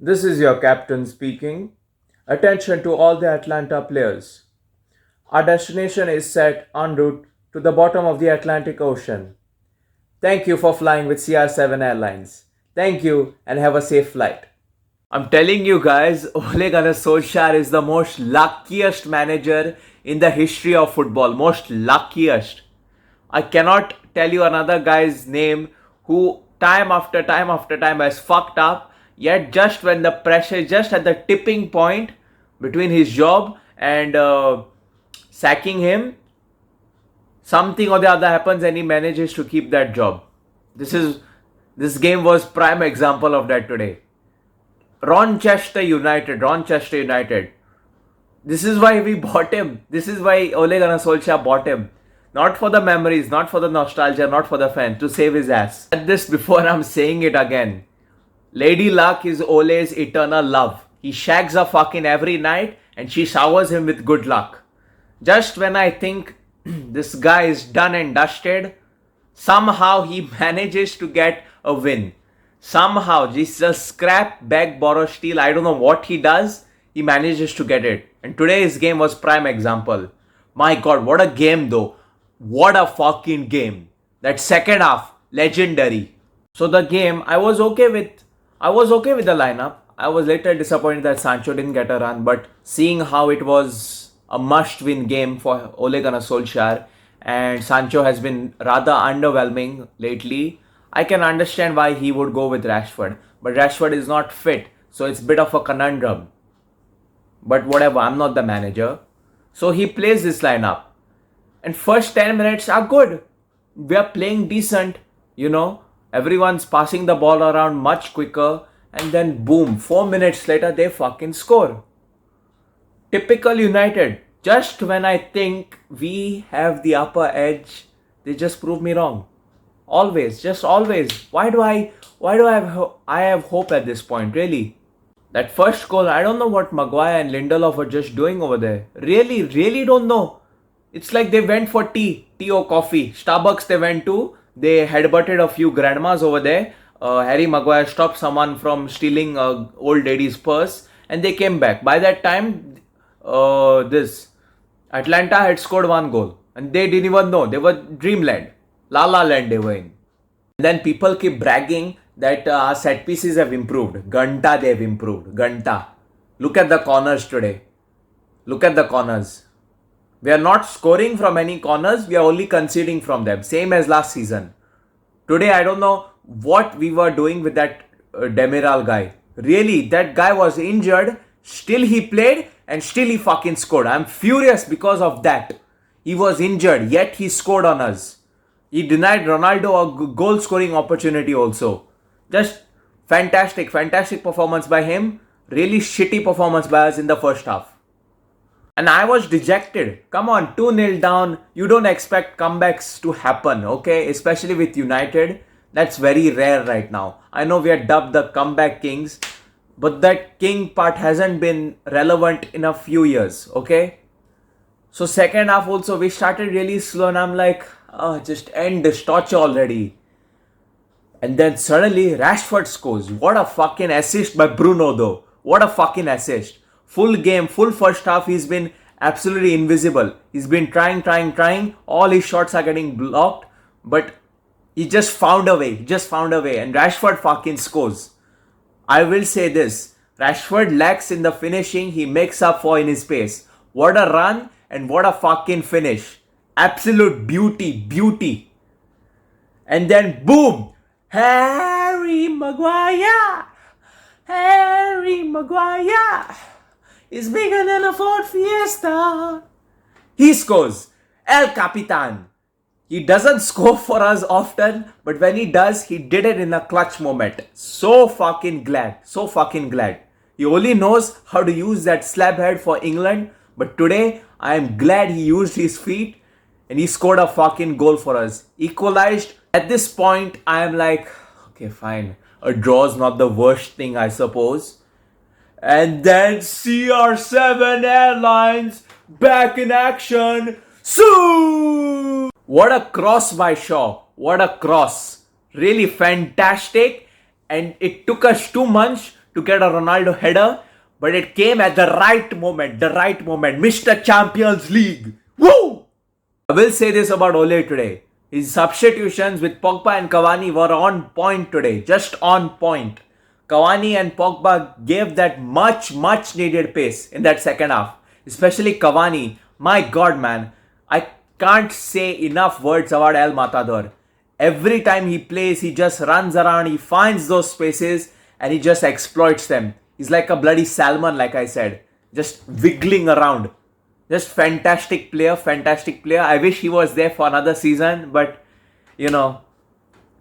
This is your captain speaking. Attention to all the Atlanta players. Our destination is set en route to the bottom of the Atlantic Ocean. Thank you for flying with CR7 Airlines. Thank you and have a safe flight. I'm telling you guys, Ole Gunnar Solskjaer is the most luckiest manager in the history of football. Most luckiest. I cannot tell you another guy's name who time after time after time has fucked up, yet just when the pressure is just at the tipping point between his job and sacking him, something or the other happens and he manages to keep that job. This game was prime example of that today. Ronchester United. This is why we bought him. This is why Ole Gunnar Solskjaer bought him. Not for the memories, not for the nostalgia, not for the fan, to save his ass. Said this before, I'm saying it again. Lady Luck is Ole's eternal love. He shags her fucking every night and she showers him with good luck. Just when I think this guy is done and dusted, somehow he manages to get a win. Somehow, just scrap, beg, borrow, steal, I don't know what he does, he manages to get it. And today's game was prime example. My god, what a game though. What a fucking game. That second half, legendary. So the game, I was okay with the lineup. I was later disappointed that Sancho didn't get a run, but seeing how it was a must-win game for Ole Gunnar Solskjaer and Sancho has been rather underwhelming lately, I can understand why he would go with Rashford. But Rashford is not fit, so it's a bit of a conundrum. But whatever, I'm not the manager. So he plays this lineup. And first 10 minutes are good. We are playing decent, Everyone's passing the ball around much quicker. And then boom, 4 minutes later, they fucking score. Typical United. Just when I think we have the upper edge, they just prove me wrong. Always, just always. Why do I have hope at this point, really? That first goal, I don't know what Maguire and Lindelof were just doing over there. Really don't know. It's like they went for tea or coffee. Starbucks they went to. They headbutted a few grandmas over there. Harry Maguire stopped someone from stealing an old lady's purse. And they came back. By that time, Atlanta had scored one goal. And they didn't even know. They were dreamland. La La Land they were in. And then people keep bragging that our set pieces have improved. Ganta they've improved. Ganta. Look at the corners today. Look at the corners. We are not scoring from any corners. We are only conceding from them. Same as last season. Today I don't know what we were doing with that Demiral guy. Really, that guy was injured. Still he played and still he fucking scored. I'm furious because of that. He was injured yet he scored on us. He denied Ronaldo a goal scoring opportunity also. Just fantastic performance by him. Really shitty performance by us in the first half. And I was dejected. Come on, 2-0 down. You don't expect comebacks to happen, okay? Especially with United. That's very rare right now. I know we are dubbed the comeback kings. But that king part hasn't been relevant in a few years, okay? So second half also, we started really slow and I'm like, just end this torture already. And then suddenly Rashford scores. What a fucking assist by Bruno though. What a fucking assist. Full game, full first half, he's been absolutely invisible. He's been trying. All his shots are getting blocked. But he just found a way. And Rashford fucking scores. I will say this. Rashford lacks in the finishing. He makes up for in his pace. What a run and what a fucking finish. Absolute beauty. And then boom. Harry Maguire is bigger than a Ford Fiesta. He scores. El Capitan. He doesn't score for us often, but when he does, he did it in a clutch moment. So fucking glad. He only knows how to use that slab head for England, but today I am glad he used his feet and he scored a fucking goal for us. Equalized. At this point, I am like, okay, fine. A draw is not the worst thing, I suppose. And then CR7 Airlines back in action. SIUUU! What a cross by Shaw. What a cross. Really fantastic. And it took us 2 months to get a Ronaldo header, but it came at the right moment, Mr. Champions League. Woo! I will say this about Ole today. His substitutions with Pogba and Cavani were on point today, just on point. Cavani and Pogba gave that much needed pace in that second half. Especially Cavani. My God, man. I can't say enough words about El Matador. Every time he plays, he just runs around, he finds those spaces and he just exploits them. He's like a bloody salmon, like I said. Just wiggling around. Just fantastic player. I wish he was there for another season, but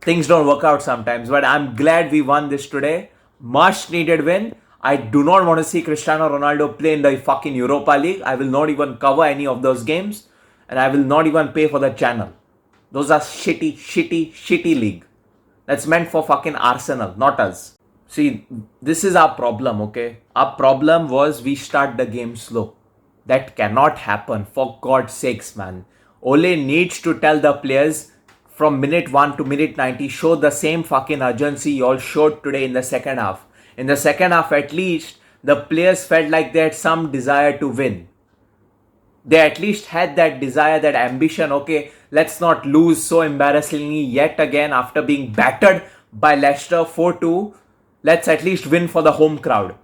things don't work out sometimes. But I'm glad we won this today. Much needed win. I do not want to see Cristiano Ronaldo play in the fucking Europa League. I will not even cover any of those games. And I will not even pay for the channel. Those are shitty league. That's meant for fucking Arsenal, not us. See, this is our problem, okay? Our problem was we start the game slow. That cannot happen, for God's sakes, man. Ole needs to tell the players from minute 1 to minute 90, show the same fucking urgency you all showed today in the second half. In the second half, at least, the players felt like they had some desire to win. They at least had that desire, that ambition. Okay, let's not lose so embarrassingly yet again after being battered by Leicester 4-2. Let's at least win for the home crowd.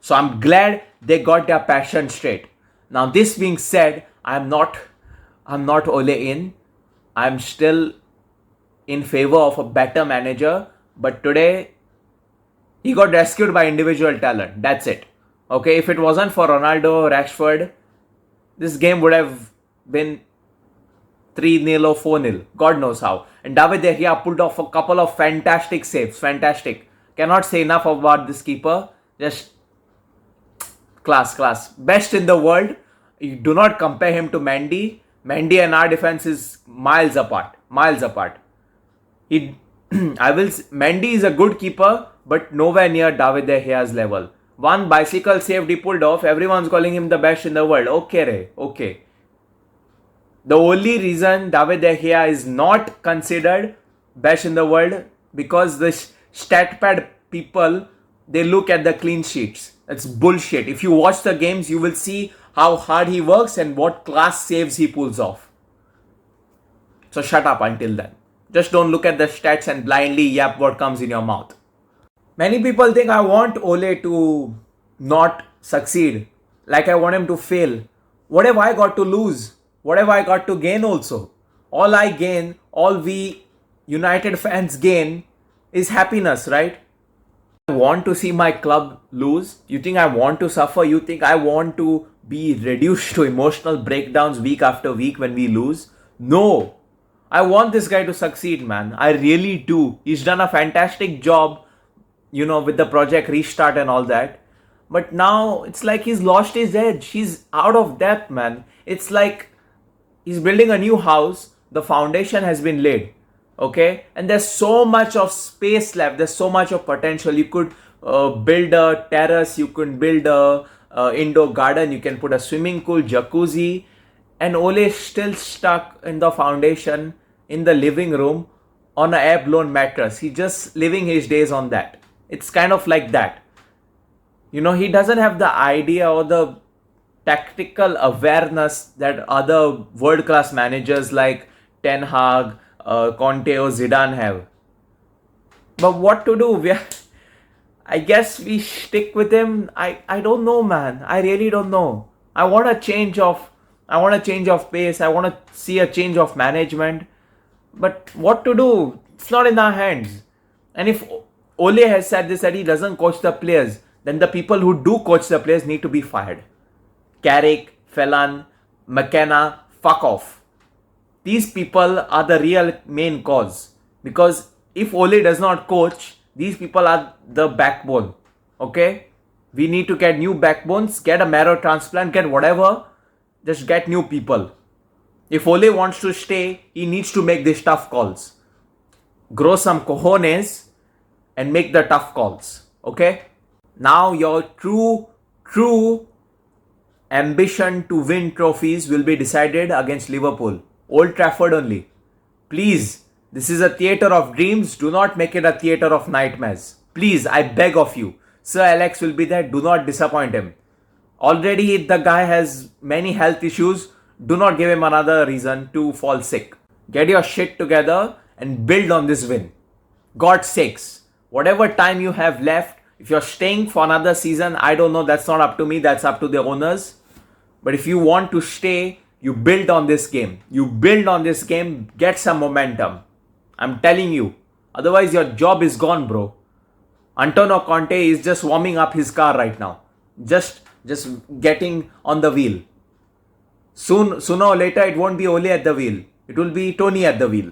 So I'm glad they got their passion straight. Now this being said, I'm not Ole in. I'm still in favor of a better manager. But today, he got rescued by individual talent. That's it. Okay, if it wasn't for Ronaldo, Rashford, this game would have been 3-0 or 4-0. God knows how. And David De Gea pulled off a couple of fantastic saves. Fantastic. Cannot say enough about this keeper. Just class. Best in the world. You do not compare him to Mendy. Mendy and our defense is miles apart. Mendy is a good keeper, but nowhere near David De Gea's level. One bicycle save he pulled off, everyone's calling him the best in the world. Okay. The only reason David De Gea is not considered best in the world because the StatPad people, they look at the clean sheets. That's bullshit. If you watch the games, you will see how hard he works and what class saves he pulls off. So shut up until then. Just don't look at the stats and blindly yap what comes in your mouth. Many people think I want Ole to not succeed. Like I want him to fail. What have I got to lose? What have I got to gain also? All I gain, all we United fans gain is happiness, right? I want to see my club lose. You think I want to suffer? You think I want to be reduced to emotional breakdowns week after week when we lose? No. I want this guy to succeed, man. I really do. He's done a fantastic job, with the project restart and all that. But now it's like he's lost his edge. He's out of depth, man. It's like he's building a new house. The foundation has been laid. Okay? And there's so much of space left. There's so much of potential. You could build a terrace. You could build a indoor garden. You can put a swimming pool, jacuzzi. And Ole is still stuck in the foundation in the living room on an air-blown mattress. He's just living his days on that. It's kind of like that. He doesn't have the idea or the tactical awareness that other world-class managers like Ten Hag, Conte or Zidane have. But what to do? I guess we stick with him. I don't know, man. I really don't know. I want a change of pace. I want to see a change of management. But what to do? It's not in our hands. And if Ole has said this, that he doesn't coach the players, then the people who do coach the players need to be fired. Carrick, Phelan, McKenna, fuck off. These people are the real main cause. Because if Ole does not coach, these people are the backbone. Okay? We need to get new backbones, get a marrow transplant, get whatever. Just get new people. If Ole wants to stay, he needs to make these tough calls. Grow some cojones and make the tough calls. Okay? Now your true ambition to win trophies will be decided against Liverpool. Old Trafford only. Please, this is a theatre of dreams. Do not make it a theatre of nightmares. Please, I beg of you. Sir Alex will be there. Do not disappoint him. Already the guy has many health issues. Do not give him another reason to fall sick. Get your shit together and build on this win. God's sakes, whatever time you have left, if you're staying for another season, I don't know, that's not up to me, that's up to the owners. But if you want to stay, you build on this game. You build on this game, get some momentum. I'm telling you. Otherwise, your job is gone, bro. Antonio Conte is just warming up his car right now. Just getting on the wheel. Sooner or later, it won't be Ole at the wheel. It will be Tony at the wheel.